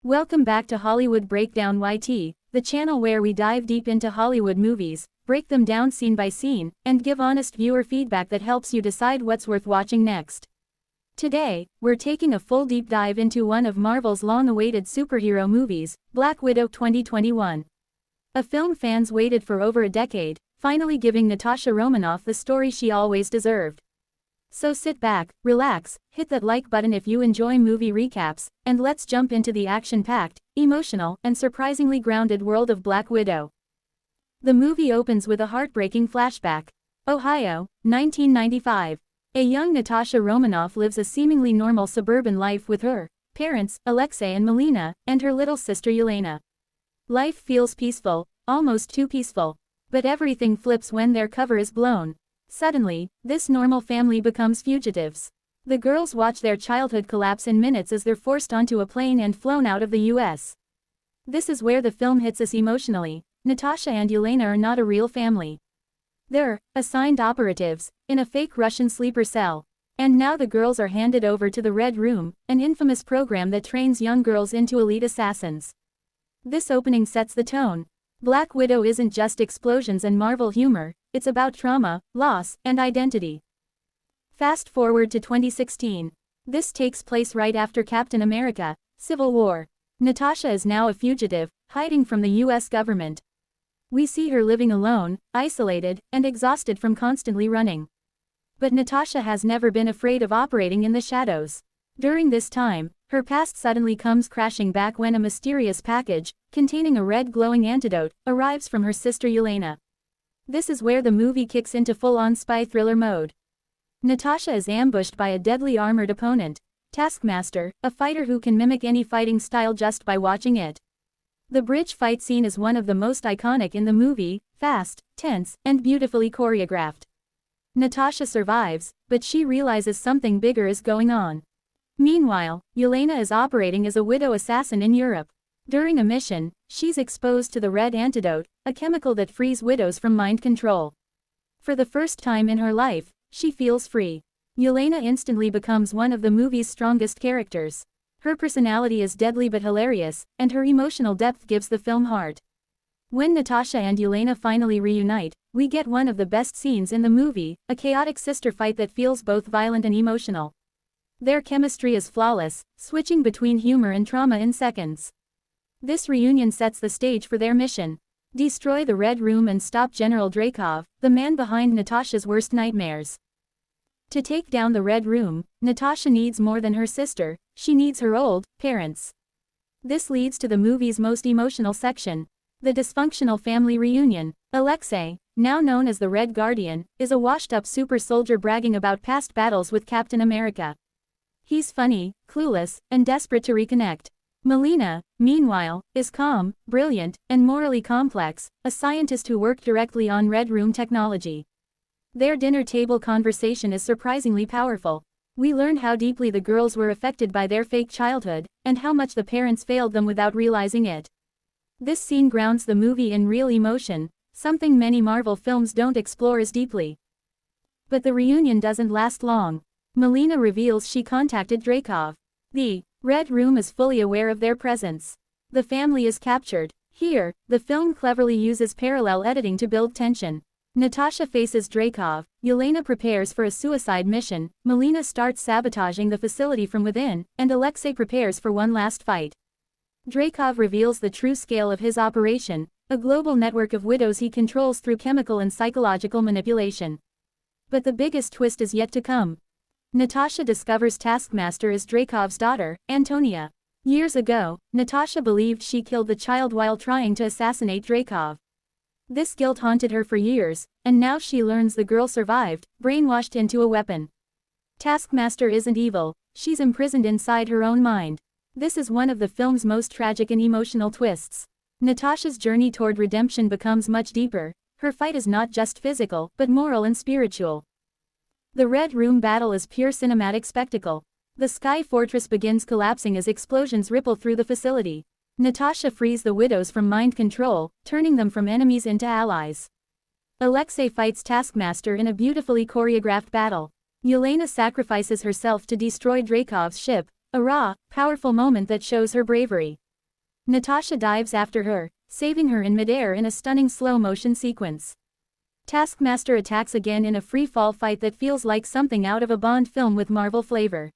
Welcome back to Hollywood Breakdown YT, the channel where we dive deep into Hollywood movies, break them down scene by scene, and give honest viewer feedback that helps you decide what's worth watching next. Today, we're taking a full deep dive into one of Marvel's long-awaited superhero movies, Black Widow 2021. A film fans waited for over a decade, finally giving Natasha Romanoff the story she always deserved. So sit back, relax, hit that like button if you enjoy movie recaps, and let's jump into the action-packed, emotional, and surprisingly grounded world of Black Widow. The movie opens with a heartbreaking flashback. Ohio, 1995. A young Natasha Romanoff lives a seemingly normal suburban life with her parents, Alexei and Melina, and her little sister Yelena. Life feels peaceful, almost too peaceful. But everything flips when their cover is blown. Suddenly, this normal family becomes fugitives. The girls watch their childhood collapse in minutes as they're forced onto a plane and flown out of the US. This is where the film hits us emotionally. Natasha and Yelena are not a real family. They're assigned operatives in a fake Russian sleeper cell. And now the girls are handed over to the Red Room, an infamous program that trains young girls into elite assassins. This opening sets the tone. Black Widow isn't just explosions and Marvel humor, it's about trauma, loss, and identity. Fast forward to 2016. This takes place right after Captain America: Civil War. Natasha is now a fugitive, hiding from the US government. We see her living alone, isolated, and exhausted from constantly running. But Natasha has never been afraid of operating in the shadows. During this time, her past suddenly comes crashing back when a mysterious package, containing a red glowing antidote, arrives from her sister Yelena. This is where the movie kicks into full-on spy thriller mode. Natasha is ambushed by a deadly armored opponent, Taskmaster, a fighter who can mimic any fighting style just by watching it. The bridge fight scene is one of the most iconic in the movie, fast, tense, and beautifully choreographed. Natasha survives, but she realizes something bigger is going on. Meanwhile, Yelena is operating as a widow assassin in Europe. During a mission, she's exposed to the red antidote, a chemical that frees widows from mind control. For the first time in her life, she feels free. Yelena instantly becomes one of the movie's strongest characters. Her personality is deadly but hilarious, and her emotional depth gives the film heart. When Natasha and Yelena finally reunite, we get one of the best scenes in the movie, a chaotic sister fight that feels both violent and emotional. Their chemistry is flawless, switching between humor and trauma in seconds. This reunion sets the stage for their mission: destroy the Red Room and stop General Dreykov, the man behind Natasha's worst nightmares. To take down the Red Room, Natasha needs more than her sister, she needs her old parents. This leads to the movie's most emotional section: the dysfunctional family reunion. Alexei, now known as the Red Guardian, is a washed-up super soldier bragging about past battles with Captain America. He's funny, clueless, and desperate to reconnect. Melina, meanwhile, is calm, brilliant, and morally complex, a scientist who worked directly on Red Room technology. Their dinner table conversation is surprisingly powerful. We learn how deeply the girls were affected by their fake childhood, and how much the parents failed them without realizing it. This scene grounds the movie in real emotion, something many Marvel films don't explore as deeply. But the reunion doesn't last long. Melina reveals she contacted Dreykov. The Red Room is fully aware of their presence. The family is captured. Here, the film cleverly uses parallel editing to build tension. Natasha faces Dreykov, Yelena prepares for a suicide mission, Melina starts sabotaging the facility from within, and Alexei prepares for one last fight. Dreykov reveals the true scale of his operation, a global network of widows he controls through chemical and psychological manipulation. But the biggest twist is yet to come. Natasha discovers Taskmaster is Dreykov's daughter, Antonia. Years ago, Natasha believed she killed the child while trying to assassinate Dreykov. This guilt haunted her for years, and now she learns the girl survived, brainwashed into a weapon. Taskmaster isn't evil, she's imprisoned inside her own mind. This is one of the film's most tragic and emotional twists. Natasha's journey toward redemption becomes much deeper. Her fight is not just physical, but moral and spiritual. The Red Room battle is pure cinematic spectacle. The Sky Fortress begins collapsing as explosions ripple through the facility. Natasha frees the widows from mind control, turning them from enemies into allies. Alexei fights Taskmaster in a beautifully choreographed battle. Yelena sacrifices herself to destroy Dreykov's ship, a raw, powerful moment that shows her bravery. Natasha dives after her, saving her in midair in a stunning slow-motion sequence. Taskmaster attacks again in a free-fall fight that feels like something out of a Bond film with Marvel flavor.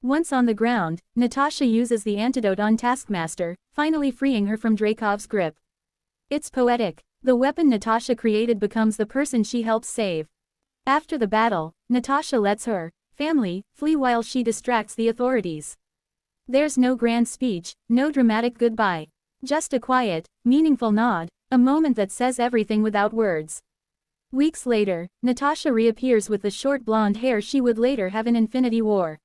Once on the ground, Natasha uses the antidote on Taskmaster, finally freeing her from Dreykov's grip. It's poetic. The weapon Natasha created becomes the person she helps save. After the battle, Natasha lets her family flee while she distracts the authorities. There's no grand speech, no dramatic goodbye. Just a quiet, meaningful nod, a moment that says everything without words. Weeks later, Natasha reappears with the short blonde hair she would later have in Infinity War.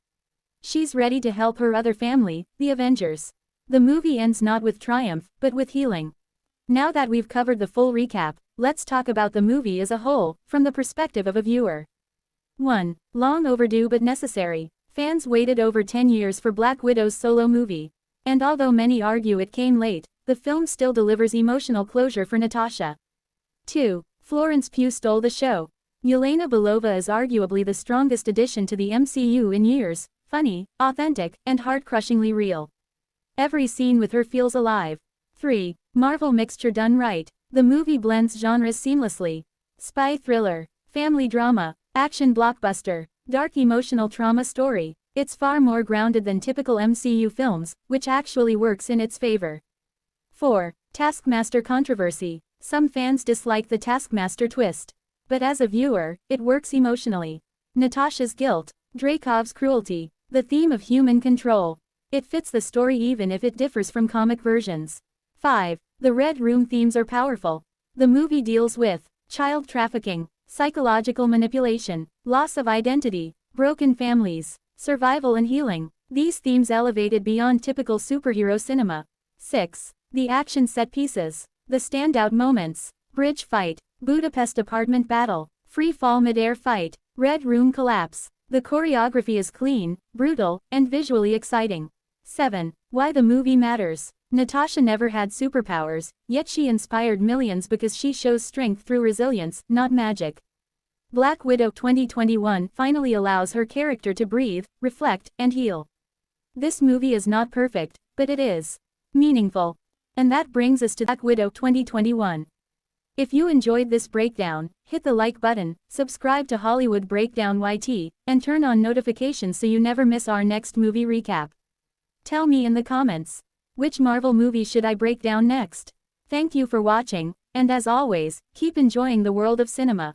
She's ready to help her other family, the Avengers. The movie ends not with triumph, but with healing. Now that we've covered the full recap, let's talk about the movie as a whole, from the perspective of a viewer. 1. Long overdue but necessary. Fans waited over 10 years for Black Widow's solo movie. And although many argue it came late, the film still delivers emotional closure for Natasha. 2. Florence Pugh stole the show. Yelena Belova is arguably the strongest addition to the MCU in years, funny, authentic, and heart-crushingly real. Every scene with her feels alive. 3. Marvel mixture done right. The movie blends genres seamlessly. Spy thriller, family drama, action blockbuster, dark emotional trauma story. It's far more grounded than typical MCU films, which actually works in its favor. 4. Taskmaster controversy. Some fans dislike the Taskmaster twist. But as a viewer, it works emotionally. Natasha's guilt, Dreykov's cruelty, the theme of human control. It fits the story even if it differs from comic versions. 5. The Red Room themes are powerful. The movie deals with child trafficking, psychological manipulation, loss of identity, broken families, survival and healing. These themes elevated beyond typical superhero cinema. 6. The action set pieces. The standout moments: bridge fight, Budapest apartment battle, free fall mid-air fight, Red Room collapse. The choreography is clean, brutal, and visually exciting. 7. Why the movie matters. Natasha never had superpowers, yet she inspired millions because she shows strength through resilience, not magic. Black Widow 2021 finally allows her character to breathe, reflect, and heal. This movie is not perfect, but it is meaningful. And that brings us to Black Widow 2021. If you enjoyed this breakdown, hit the like button, subscribe to Hollywood Breakdown YT, and turn on notifications so you never miss our next movie recap. Tell me in the comments, which Marvel movie should I break down next? Thank you for watching, and as always, keep enjoying the world of cinema.